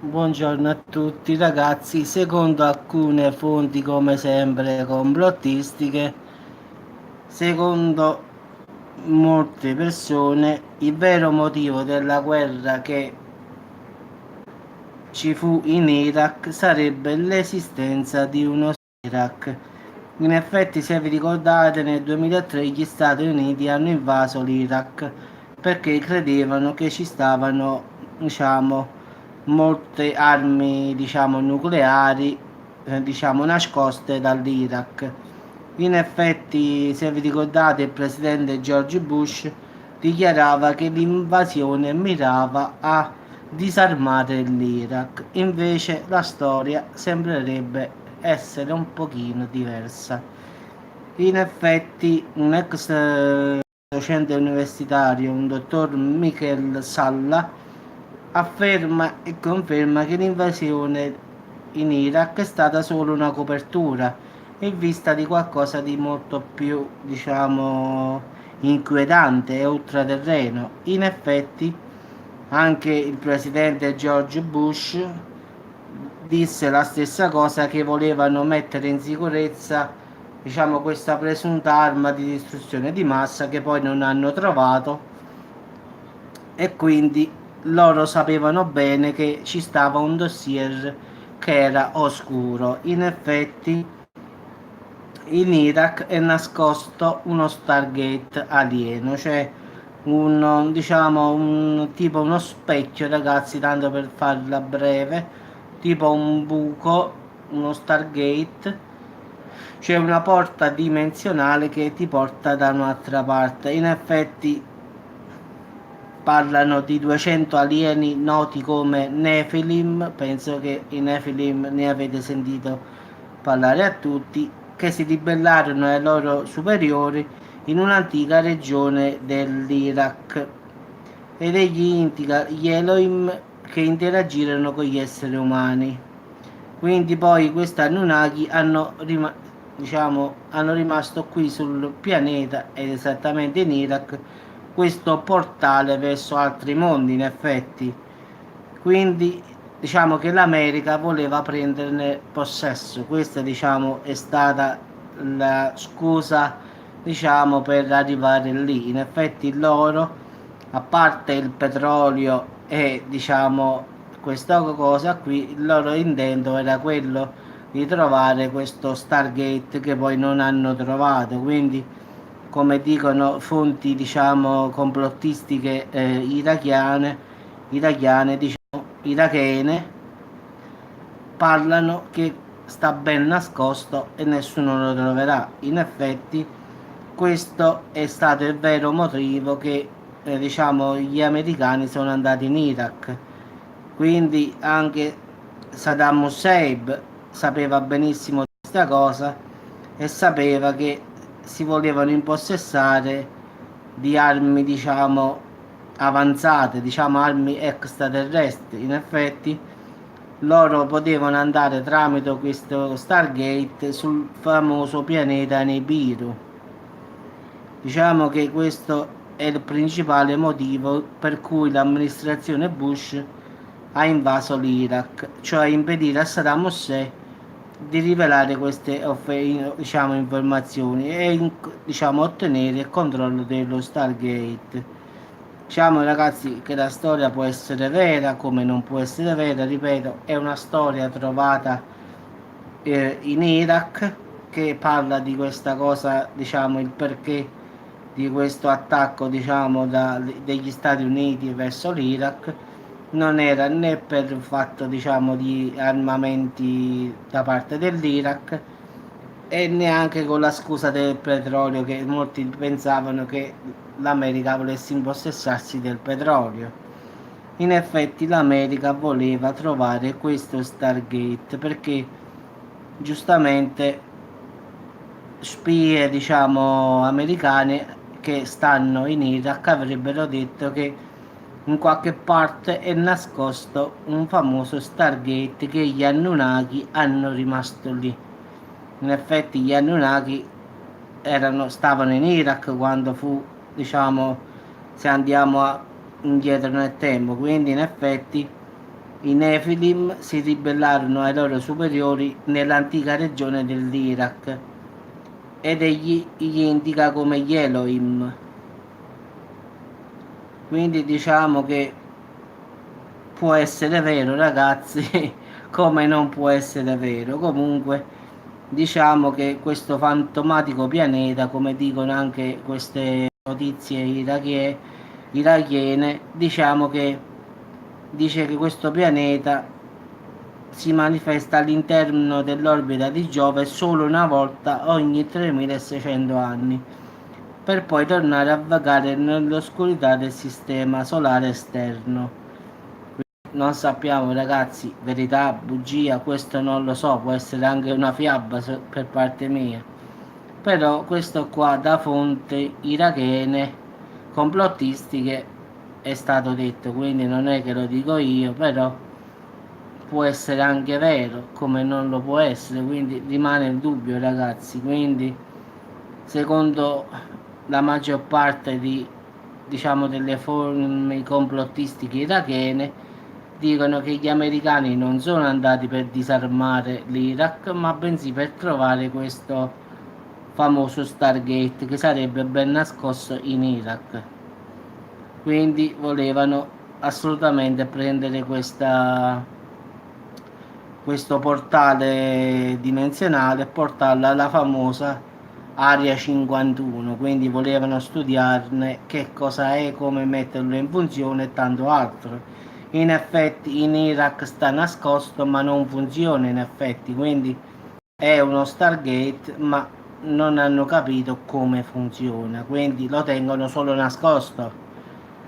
Buongiorno a tutti ragazzi, secondo alcune fonti come sempre complottistiche, secondo molte persone, il vero motivo della guerra che ci fu in Iraq sarebbe l'esistenza di uno Iraq. In effetti, se vi ricordate, nel 2003 gli Stati Uniti hanno invaso l'Iraq perché credevano che ci stavano, diciamo, molte armi, diciamo, nucleari, diciamo, nascoste dall'Iraq. In effetti, se vi ricordate, il presidente George Bush dichiarava che l'invasione mirava a disarmare l'Iraq. Invece la storia sembrerebbe essere un pochino diversa. In effetti, un ex docente universitario, un dottor Michel Salla, afferma e conferma che l'invasione in Iraq è stata solo una copertura in vista di qualcosa di molto più, diciamo, inquietante e ultraterreno. In effetti, anche il presidente George Bush disse la stessa cosa, che volevano mettere in sicurezza, diciamo, questa presunta arma di distruzione di massa che poi non hanno trovato, e quindi loro sapevano bene che ci stava un dossier che era oscuro. In effetti in Iraq è nascosto uno Stargate alieno, cioè un, diciamo, un tipo uno specchio, ragazzi, tanto per farla breve, tipo un buco, uno Stargate. C'è una porta dimensionale che ti porta da un'altra parte. In effetti parlano di 200 alieni noti come Nephilim, penso che i Nephilim ne avete sentito parlare a tutti, che si ribellarono ai loro superiori in un'antica regione dell'Iraq, ed egli indica gli Elohim che interagirono con gli esseri umani. Quindi poi questi Anunnaki hanno rimasto qui sul pianeta, ed esattamente in Iraq, questo portale verso altri mondi in effetti. Quindi diciamo che l'America voleva prenderne possesso. Questa, diciamo, è stata la scusa, diciamo, per arrivare lì. In effetti loro, a parte il petrolio e, diciamo, questa cosa qui, il loro intento era quello di trovare questo Stargate che poi non hanno trovato. Quindi, come dicono fonti, diciamo, complottistiche irachiane, diciamo, irachene, parlano che sta ben nascosto e nessuno lo troverà. In effetti questo è stato il vero motivo che, diciamo, gli americani sono andati in Iraq. Quindi anche Saddam Hussein sapeva benissimo di questa cosa e sapeva che si volevano impossessare di armi, diciamo, avanzate, diciamo armi extraterrestri. In effetti loro potevano andare tramite questo Stargate sul famoso pianeta Nibiru. Diciamo che questo è il principale motivo per cui l'amministrazione Bush ha invaso l'Iraq, cioè impedire a Saddam Hussein di rivelare queste, diciamo, informazioni e, diciamo, ottenere il controllo dello Stargate. Diciamo, ragazzi, che la storia può essere vera come non può essere vera, ripeto, è una storia trovata in Iraq, che parla di questa cosa, diciamo, il perché di questo attacco, diciamo, degli Stati Uniti verso l'Iraq. Non era né per il fatto, diciamo, di armamenti da parte dell'Iraq, e neanche con la scusa del petrolio, che molti pensavano che l'America volesse impossessarsi del petrolio. In effetti l'America voleva trovare questo Stargate perché giustamente spie, diciamo, americane che stanno in Iraq avrebbero detto che in qualche parte è nascosto un famoso Stargate che gli Anunnaki hanno rimasto lì. In effetti gli Anunnaki stavano in Iraq quando fu, diciamo, se andiamo indietro nel tempo, quindi in effetti I Nefilim si ribellarono ai loro superiori nell'antica regione dell'Iraq ed egli gli indica come gli Elohim. Quindi diciamo che può essere vero, ragazzi, come non può essere vero. Comunque diciamo che questo fantomatico pianeta, come dicono anche queste notizie irachene, diciamo che dice che questo pianeta si manifesta all'interno dell'orbita di Giove solo una volta ogni 3600 anni, per poi tornare a vagare nell'oscurità del sistema solare esterno. Non sappiamo, ragazzi, verità, bugia, questo non lo so, può essere anche una fiaba per parte mia. Però questo qua da fonte irachene complottistiche è stato detto, quindi non è che lo dico io, però può essere anche vero, come non lo può essere, quindi rimane il dubbio, ragazzi. Quindi secondo la maggior parte di, diciamo, delle forme complottistiche irachene, dicono che gli americani non sono andati per disarmare l'Iraq, ma bensì per trovare questo famoso Stargate che sarebbe ben nascosto in Iraq. Quindi volevano assolutamente prendere questo portale dimensionale e portarlo alla famosa Area 51, quindi volevano studiarne che cosa è, come metterlo in funzione e tanto altro. In effetti in Iraq sta nascosto ma non funziona in effetti, quindi è uno Stargate ma non hanno capito come funziona, quindi lo tengono solo nascosto.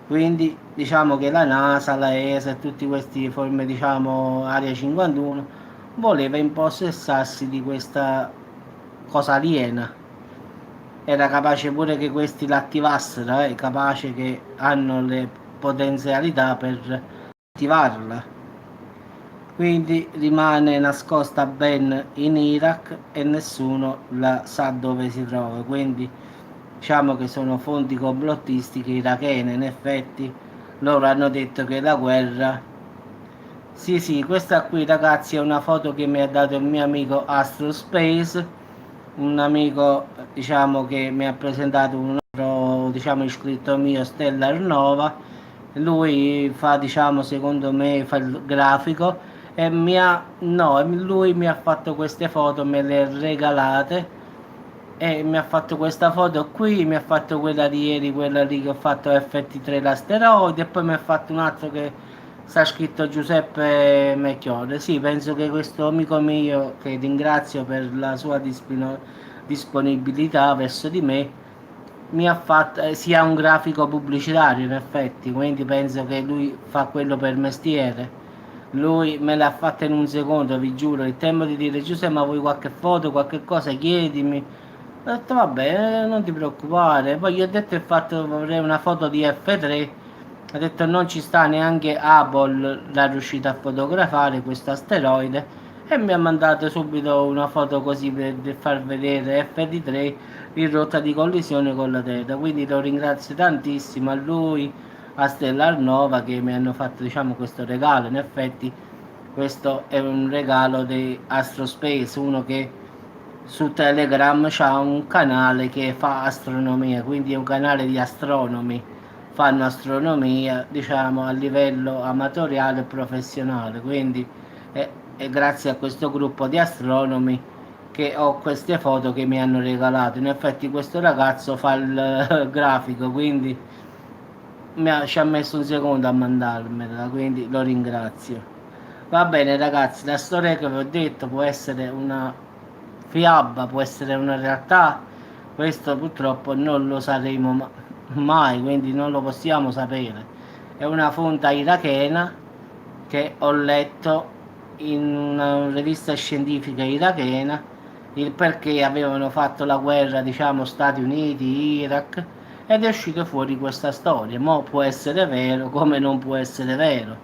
Quindi diciamo che la NASA, la ESA e tutti questi forme, diciamo, Area 51 voleva impossessarsi di questa cosa aliena. Era capace pure che questi l'attivassero, è capace che hanno le potenzialità per attivarla. Quindi rimane nascosta ben in Iraq e nessuno la sa dove si trova. Quindi diciamo che sono fonti complottistiche irachene. In effetti loro hanno detto che la guerra, sì, sì, questa qui, ragazzi, è una foto che mi ha dato il mio amico Astrospace, un amico, diciamo, che mi ha presentato un altro, diciamo, iscritto mio, Stellar Nova. Lui fa, diciamo, secondo me fa il grafico e no, lui mi ha fatto queste foto, me le ha regalate e mi ha fatto questa foto qui, mi ha fatto quella di ieri, quella lì che ho fatto FT3 l'asteroide, e poi mi ha fatto un altro che sta scritto Giuseppe Mecchiore. Sì, penso che questo amico mio, che ringrazio per la sua disponibilità verso di me, mi ha fatto sia un grafico pubblicitario in effetti, quindi penso che lui fa quello per mestiere. Lui me l'ha fatta in un secondo, vi giuro, il tempo di dire Giuseppe, ma vuoi qualche foto, qualche cosa, chiedimi. Ho detto vabbè, non ti preoccupare. Poi gli ho detto il fatto che vorrei una foto di F3. Ha detto non ci sta neanche Hubble l'ha riuscito a fotografare questo asteroide e mi ha mandato subito una foto così per far vedere FD3 in rotta di collisione con la Terra. Quindi lo ringrazio tantissimo a lui, a Stellar Nova che mi hanno fatto, diciamo, questo regalo. In effetti questo è un regalo di Astrospace, uno che su Telegram c'ha un canale che fa astronomia, quindi è un canale di astronomi, fanno astronomia, diciamo, a livello amatoriale e professionale, quindi è grazie a questo gruppo di astronomi che ho queste foto che mi hanno regalato. In effetti questo ragazzo fa il grafico, quindi ci ha messo un secondo a mandarmela, quindi lo ringrazio. Va bene, ragazzi, la storia che vi ho detto può essere una fiaba, può essere una realtà, questo purtroppo non lo saremo mai, quindi non lo possiamo sapere. È una fonte irachena che ho letto in una rivista scientifica irachena il perché avevano fatto la guerra, diciamo, Stati Uniti, Iraq, ed è uscito fuori questa storia. Mo' può essere vero come non può essere vero.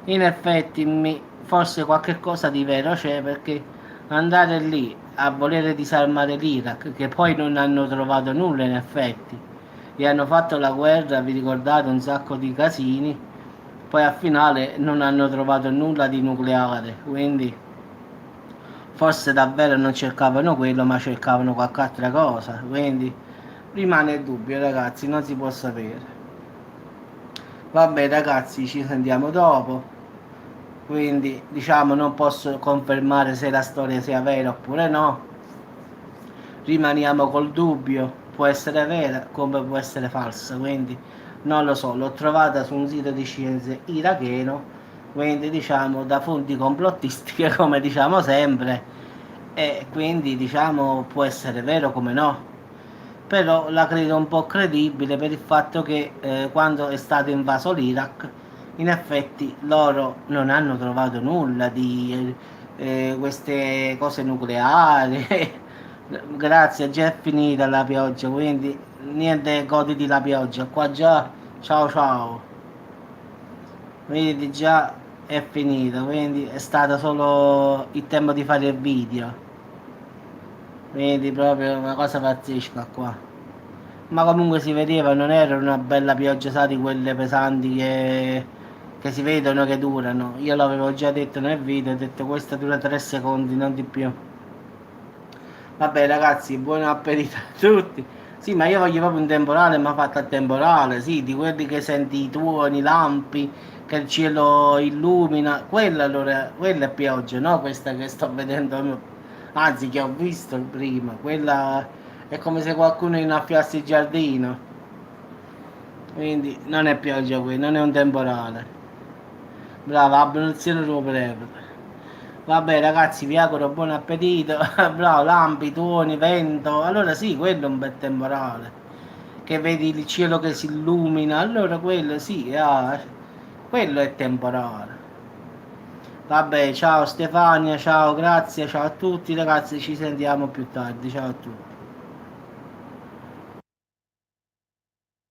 In effetti forse qualche cosa di vero c'è, perché andare lì a volere disarmare l'Iraq, che poi non hanno trovato nulla in effetti, e hanno fatto la guerra, vi ricordate, un sacco di casini, poi al finale non hanno trovato nulla di nucleare, quindi forse davvero non cercavano quello, ma cercavano qualche altra cosa, quindi rimane il dubbio, ragazzi, non si può sapere. Vabbè, ragazzi, ci sentiamo dopo, quindi diciamo non posso confermare se la storia sia vera oppure no, rimaniamo col dubbio, può essere vera come può essere falsa, quindi non lo so, l'ho trovata su un sito di scienze iracheno, quindi diciamo da fonti complottistiche come diciamo sempre, e quindi diciamo può essere vero come no, però la credo un po' credibile per il fatto che quando è stato invaso l'Iraq in effetti loro non hanno trovato nulla di queste cose nucleari. Grazie, già è finita la pioggia, quindi niente, goditi la pioggia. Qua già, ciao ciao. Vedi, già è finita, quindi è stato solo il tempo di fare il video. Vedi, proprio una cosa pazzesca qua. Ma comunque si vedeva, non era una bella pioggia, sai, di quelle pesanti che si vedono che durano. Io l'avevo già detto nel video, ho detto questa dura 3 secondi, non di più. Vabbè ragazzi, buon appetito a tutti. Sì, ma io voglio proprio un temporale, ma fatto a temporale, sì, di quelli che senti i tuoni, i lampi, che il cielo illumina. Quella allora, quella è pioggia, no? Questa che sto vedendo, anzi che ho visto prima. Quella è come se qualcuno innaffiasse il giardino. Quindi non è pioggia qui, non è un temporale. Brava, abluzione proprio. Vabbè ragazzi, vi auguro buon appetito. Bravo, lampi, tuoni, vento. Allora sì, quello è un bel temporale. Che vedi il cielo che si illumina. Allora quello sì, quello è temporale. Vabbè, ciao Stefania, ciao, grazie, ciao a tutti ragazzi, ci sentiamo più tardi. Ciao a tutti.